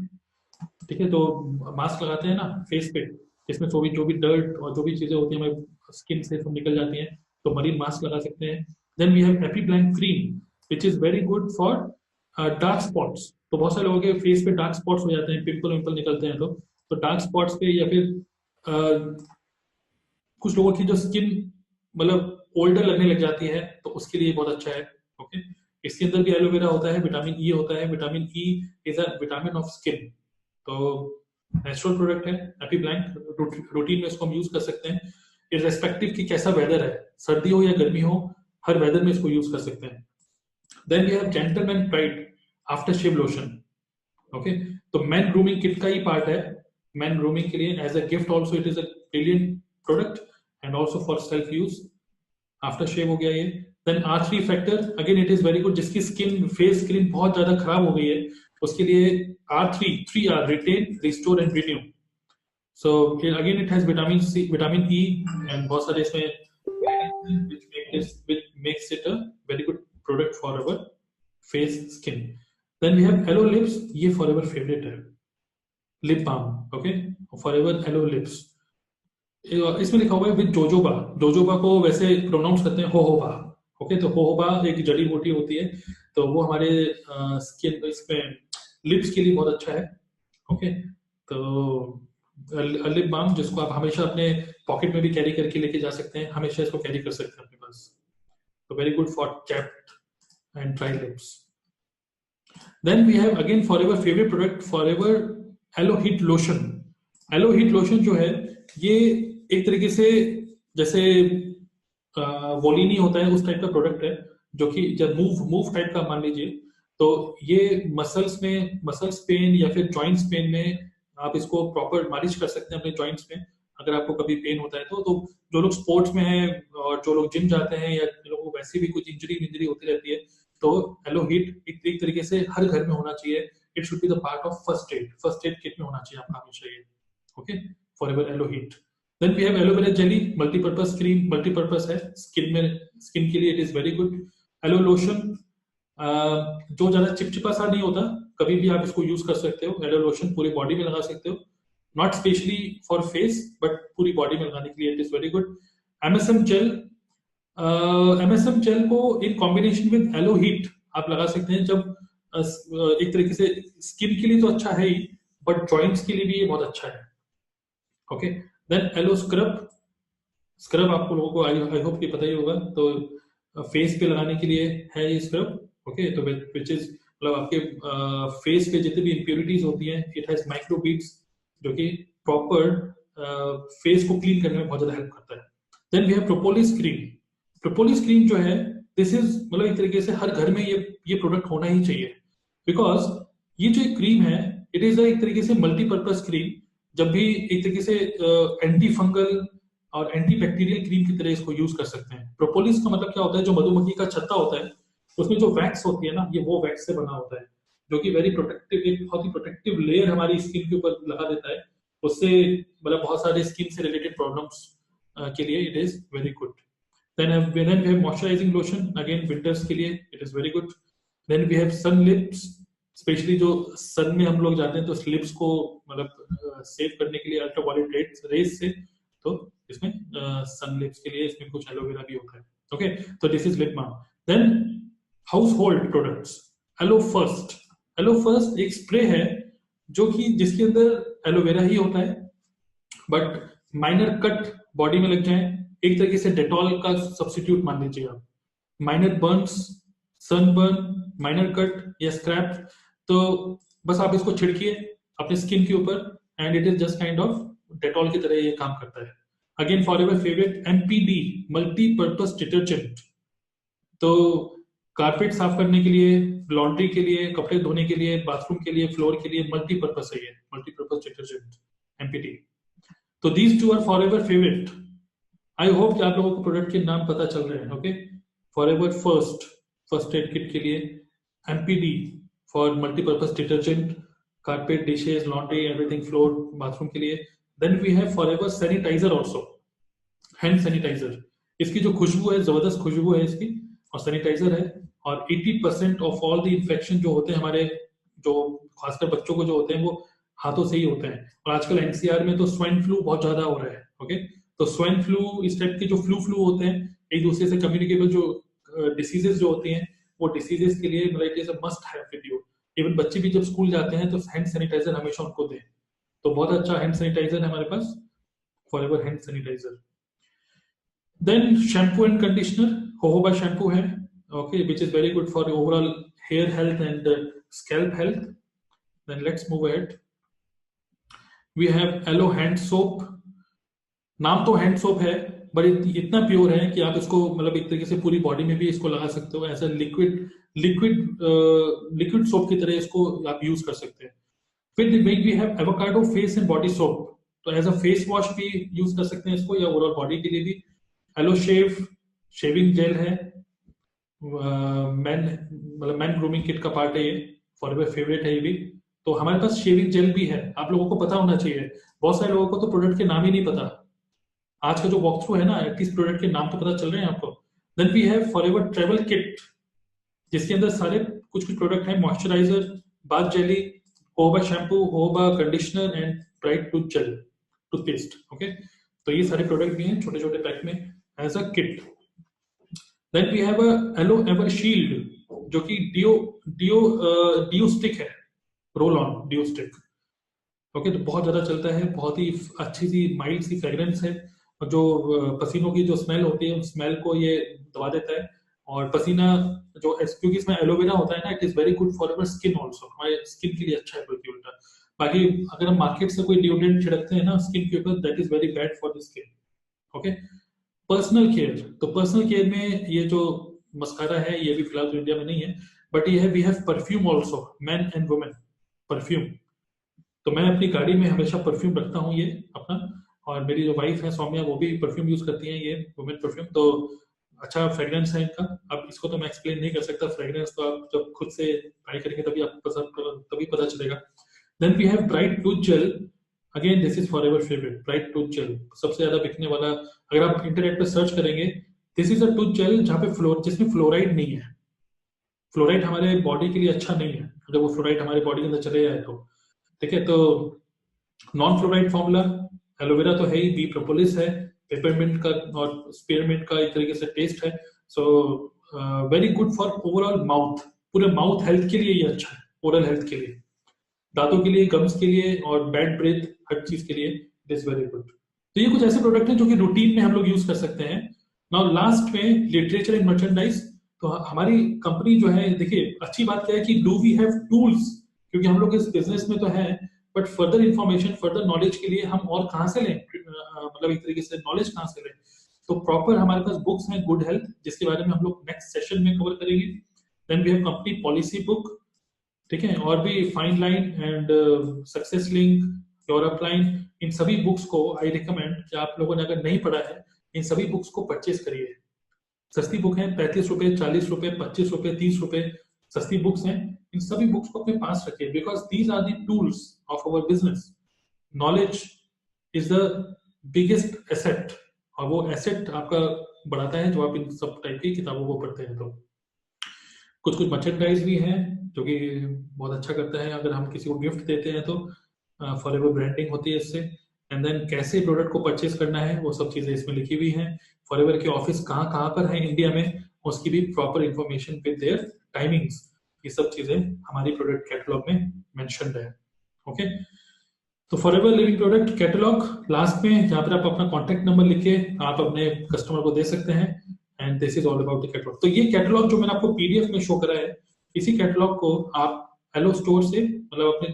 ठीक है, तो मास्क लगाते हैं ना फेस पे, इसमें जो भी डर्ट और जो भी चीजें होती हैं हमारे स्किन से सब निकल जाती हैं, तो मरीन मास्क लगा सकते हैं। Then we have Epiblanc cream which is very good for dark spots. तो बहुत सारे लोगों के फेस पे डार्क स्पॉट्स हो जाते हैं, पिंपल विंपल निकलते हैं, तो डार्क स्पॉट्स पे, या फिर कुछ लोगों की जो स्किन मतलब ओल्डर लगने लग जाती है, तो उसके लिए बहुत अच्छा है। ओके, इसके अंदर भी एलोवेरा होता है, विटामिन ई होता है। Vitamin E is a vitamin of skin, तो नेचुरल प्रोडक्ट है। एपी ब्लैंक रूटीन में इसको हम यूज कर सकते हैं, इररेस्पेक्टिव कि कैसा वेदर है, सर्दी हो या गर्मी हो, हर वेदर में इसको यूज कर सकते हैं। Then we have gentleman pride after shave lotion. Okay, तो मैन ग्रूमिंग किट का ही पार्ट है। मैन ग्रूमिंग के लिए as a gift also it is a brilliant product, and also for self use. After shave हो गया ये। Then R3 factor, again it is very good, जिसकी स्किन फेस स्किन बहुत ज्यादा खराब हो गई है उसके लिए R3 3R, retain, restore and renew. So again it has vitamin C, vitamin E and बहुत सारे इसमें which makes it a very good product for our face skin. Then we have Aloe Lips, ये forever favorite है, lip balm, okay, forever Aloe Lips. इसमें लिखा हुआ है with jojoba. Jojoba को वैसे प्रोनाउंस करते हैं होहोबा. ओके, तो होहोबा एक जड़ी बूटी होती है, तो वो हमारे स्किन इसमें लिप्स के लिए बहुत अच्छा है. ओके, तो लिप बाम जिसको आप हमेशा अपने पॉकेट में भी कैरी करके लेके जा सकते हैं, हमेशा इसको कैरी कर सकते हैं अपने पास. तो very good for chapped and dry lips. Then we have again forever favourite product, forever aloe heat lotion. Aloe heat lotion जो है ये एक तरीके से जैसे वोलिनी होता है उस टाइप का प्रोडक्ट है, जो कि जब मूव टाइप का मान लीजिए, तो ये मसल्स पेन या फिर जॉइंट्स पेन में आप इसको प्रॉपर मालिश कर सकते हैं अपने जॉइंट्स में, अगर आपको कभी पेन होता है तो जो लोग स्पोर्ट्स में हैं और जो लोग जिम जाते हैं या लोगों को वैसे भी कुछ इंजरी होती रहती है, तो एलो हीट एक तरीके से हर घर में होना चाहिए. It should be the part of first aid kit में होना चाहिए आपका हमेशा ये. Okay, forever aloe heat. Then we have aloe vera jelly, multipurpose cream, multipurpose है स्किन के लिए, it is very good. Aloe lotion जो ज्यादा चिपचिपा सा नहीं होता, कभी भी आप इसको यूज कर सकते हो. एलो लोशन पूरी बॉडी में लगा सकते हो, not specially for face but पूरी बॉडी में लगाने के लिए it is very good. M S M gel को in combination with aloe heat आप लगा सकते हैं, जब एक तरीके से स्किन के लिए तो अच्छा है ही, बट जॉइंट्स के लिए भी ये बहुत अच्छा है. ओके, देन एलो स्क्रब आपको लोगों को आई होप कि पता ही होगा, तो फेस पे लगाने के लिए है ये स्क्रब. ओके, तो विच इज मतलब आपके फेस पे जितनी भी इम्प्योरिटीज होती हैं, इट हैज माइक्रो बीड्स जो कि प्रॉपर फेस को क्लीन करने में बहुत ज्यादा हेल्प करता है. Then we have propolis cream जो है, दिस इज मतलब एक तरीके से हर घर में ये प्रोडक्ट होना ही चाहिए, बिकॉज ये जो क्रीम है इट इज एक तरीके से मल्टीपर्पज क्रीम. जब भी एक तरीके से एंटी फंगल और एंटी बैक्टीरियल क्रीम की तरह इसको यूज कर सकते हैं. प्रोपोलिस का मतलब क्या होता है, जो मधुमक्खी का छत्ता होता है उसमें जो वैक्स होती है ना, ये वो वैक्स से बना होता है, जो कि वेरी प्रोटेक्टिव, एक बहुत ही प्रोटेक्टिव लेयर हमारी स्किन के ऊपर लगा देता है. उससे मतलब बहुत सारे स्किन से रिलेटेड प्रॉब्लम्स के लिए it is very good. Then we have moisturising lotion, again winters के लिए it is very good. Then we have sun lips, specially जो सन में हम लोग जाते हैं तो लिप्स को मतलब सेव करने के लिए अल्ट्रावायलेट रेज से, तो इसमें सन लिप्स के लिए इसमें कुछ एलोवेरा भी होता है. ओके, तो this is lip balm. Then household products, aloe first एक स्प्रे है जो कि जिसके अंदर एलोवेरा ही होता है, बट माइनर कट बॉडी में लग जाए, एक तरीके से डेटॉल का सब्स्टिट्यूट मान लीजिए आप. Minor Burns, sunburn, minor cut या स्क्रैप, तो बस आप इसको छिड़किए अपने स्किन के ऊपर and it is just kind of Dettol की तरह ये काम करता है. Again forever favourite MPD, multipurpose detergent, तो कारपेट साफ करने के लिए, लॉन्ड्री के लिए, कपड़े धोने के लिए, बाथरूम के लिए, फ्लोर के लिए मल्टीपर्पज है ये, मल्टीपर्पज डिटर्जेंट एमपीडी. तो these two are forever favourite. I hope कि आप लोगों को प्रोडक्ट के नाम पता चल रहे हैं. Okay, forever first aid kit के लिए, MPD for multipurpose detergent, carpet, dishes, laundry, everything, floor, bathroom के लिए. Then we have forever sanitiser also, hand sanitiser. इसकी जो खुशबू है, जबरदस्त खुशबू है इसकी, और सैनिटाइजर है. और 80% ऑफ ऑल द इन्फेक्शन जो होते हैं हमारे, जो खासकर बच्चों को जो होते हैं, वो हाथों से ही होते हैं. और आजकल एनसीआर में तो स्वाइन फ्लू बहुत ज्यादा हो रहा है. ओके, तो स्वाइन फ्लू, इस टाइप के जो फ्लू होते हैं, एक दूसरे से कम्युनिकेबल जो डिसीजेस जो होती हैं, वो डिसीजेस के लिए मतलब it is a must have with you. Even बच्चे भी जब स्कूल जाते हैं तो हैंड सैनिटाइजर हमेशा उनको दें. तो बहुत अच्छा हैंड सैनिटाइजर है हमारे पास, forever hand sanitiser. Then shampoo and conditioner, jojoba shampoo है, okay, which is very good for overall hair health and scalp health. Then let's move ahead. We have Aloe hand soap. नाम तो hand soap है, but इतना pure है कि आप इसको मतलब एक तरीके से पूरी बॉडी में भी इसको लगा सकते हो, ऐसा लिक्विड सोप की तरह इसको आप यूज कर सकते हैं. फिर we have avocado face and body soap, तो एज अ फेस वॉश भी यूज कर सकते हैं इसको, या ओवरऑल बॉडी के लिए भी. एलो शेविंग जेल है, मैन मतलब मैन ग्रूमिंग किट का पार्ट है ये, फॉरएवर फेवरेट है ये भी। तो हमारे पास शेविंग जेल भी है, आप लोगों को पता होना चाहिए। बहुत सारे लोगों को तो प्रोडक्ट के नाम ही नहीं पता। आज का जो वॉक थ्रू है ना, एटलीस्ट प्रोडक्ट के नाम तो पता चल रहे हैं आपको। Then we have forever travel kit, जिसके अंदर सारे कुछ कुछ प्रोडक्ट है, moisturiser, bath jelly, jojoba shampoo, jojoba conditioner and bright tooth gel, toothpaste. Okay, तो ये सारे प्रोडक्ट भी हैं छोटे छोटे पैक में as a kit. Then we have a aloe ever shield, जो कि डियो डियो डियो स्टिक है, roll on deo stick. Okay, तो बहुत ज्यादा चलता है, बहुत ही अच्छी सी माइल्ड सी फ्रेग्रेंस है, और जो पसीनों की जो स्मेल होती है उस स्मेल को ये दबा देता है। और पसीना जो क्योंकि इसमें एलोवेरा होता है ना, it is very good for our skin also, हमारे स्किन के लिए अच्छा है बल्कि उल्टा। बाकी अगर हम मार्केट से कोई डिओड्रेंट छिड़कते हैं ना स्किन के ऊपर, that is very bad for the skin. Okay, personal care, तो पर्सनल केयर में ये जो मस्कारा है ये भी फिलहाल तो इंडिया में नहीं है, बट ये है we have perfume also, man and women perfume. तो मैं अपनी गाड़ी में हमेशा परफ्यूम रखता हूँ ये अपना, और मेरी जो वाइफ है सौम्या वो भी परफ्यूम यूज करती है, ये वुमेन परफ्यूम। तो अच्छा फ्रेग्रेंस है इनका। अब इसको तो मैं एक्सप्लेन नहीं कर सकता, फ्रेग्रेंस तो आप जब खुद से ट्राई करेंगे तभी आपको तभी पता चलेगा। Then we have bright tooth gel, again this is forever favourite, bright tooth gel सबसे ज्यादा बिकने वाला। अगर आप इंटरनेट पे सर्च करेंगे, this is a tooth gel जहाँ पे जिसमें फ्लोराइड नहीं है। फ्लोराइड हमारे बॉडी के लिए अच्छा नहीं है, अगर वो फ्लोराइड हमारे बॉडी के अंदर चले जाए तो। ठीक है, तो नॉन फ्लोराइड फॉर्मूला, एलोवेरा तो है ही, बी प्रोपोलिस है, पेपरमिंट का और स्पीयरमिंट का एक तरीके से टेस्ट है। So very good for overall mouth, पूरे माउथ हेल्थ के लिए ये अच्छा है, ओरल हेल्थ के लिए, दांतों के लिए, गम्स के लिए और बैड ब्रेथ, हर चीज के लिए इट इज वेरी गुड। तो ये कुछ ऐसे प्रोडक्ट हैं जो कि रूटीन में हम लोग यूज कर सकते हैं। नाउ लास्ट में लिटरेचर एंड मर्चेंडाइज। तो हमारी कंपनी जो है, देखिए अच्छी बात क्या है कि डू वी हैव टूल्स, क्योंकि हम लोग इस बिजनेस में तो है, but further information further knowledge के लिए हम और कहाँ से लें, मतलब एक तरीके से नॉलेज कहाँ से लें। तो प्रॉपर हमारे पास बुक्स हैं गुड हेल्थ, जिसके बारे में हम लोग नेक्स्ट सेशन में कवर करेंगे। Then we have company policy book, ठीक है, और भी fine line and success link, Europe line, इन सभी बुक्स को आई रिकमेंड कि आप लोगों ने अगर नहीं पढ़ा है इन सभी बुक्स को परचेज करिए। सस्ती बुक है, 35 रुपए, 40 रुपए, 25 रुपए, 30 रुपए सस्ती बुक्स हैं। इन सभी बुक्स को अपने पास रखिए, because these are the tools of our business. Knowledge is the biggest asset, और वो एसेट आपका बढ़ाता है जब आप इन सब टाइप की किताबों को पढ़ते हैं। तो कुछ कुछ मर्चेंडाइज भी हैं जो कि बहुत अच्छा करता है, अगर हम किसी को गिफ्ट देते हैं तो फॉर एवर ब्रांडिंग होती है इससे। एंड देन कैसे प्रोडक्ट को परचेज करना है वो सब चीजें इसमें लिखी हुई हैं। फॉर एवर के ऑफिस कहाँ कहाँ पर है इंडिया में, उसकी भी proper information with their timings, ये सब चीजें हमारी प्रोडक्ट कैटलॉग में मेंशन्ड है। ओके, तो for ever living product catalogue last में, जहाँ पर आप अपना कॉन्टेक्ट नंबर लिख के आप अपने कस्टमर को दे सकते हैं। And this is all about the catalogue. तो ये कैटलॉग जो मैंने आपको पीडीएफ में शो करा है, इसी कैटलॉग को आप हेलो स्टोर से, मतलब अपने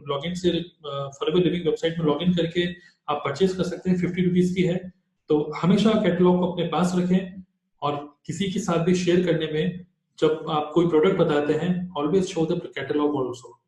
लॉगिन से, फॉरएवर लिविंग वेबसाइट में लॉगिन करके आप परचेज कर सकते हैं। 50 रुपीज की है। तो हमेशा कैटलॉग को अपने पास रखें, और किसी के साथ भी शेयर करने में जब आप कोई प्रोडक्ट बताते हैं, always show the catalogue also.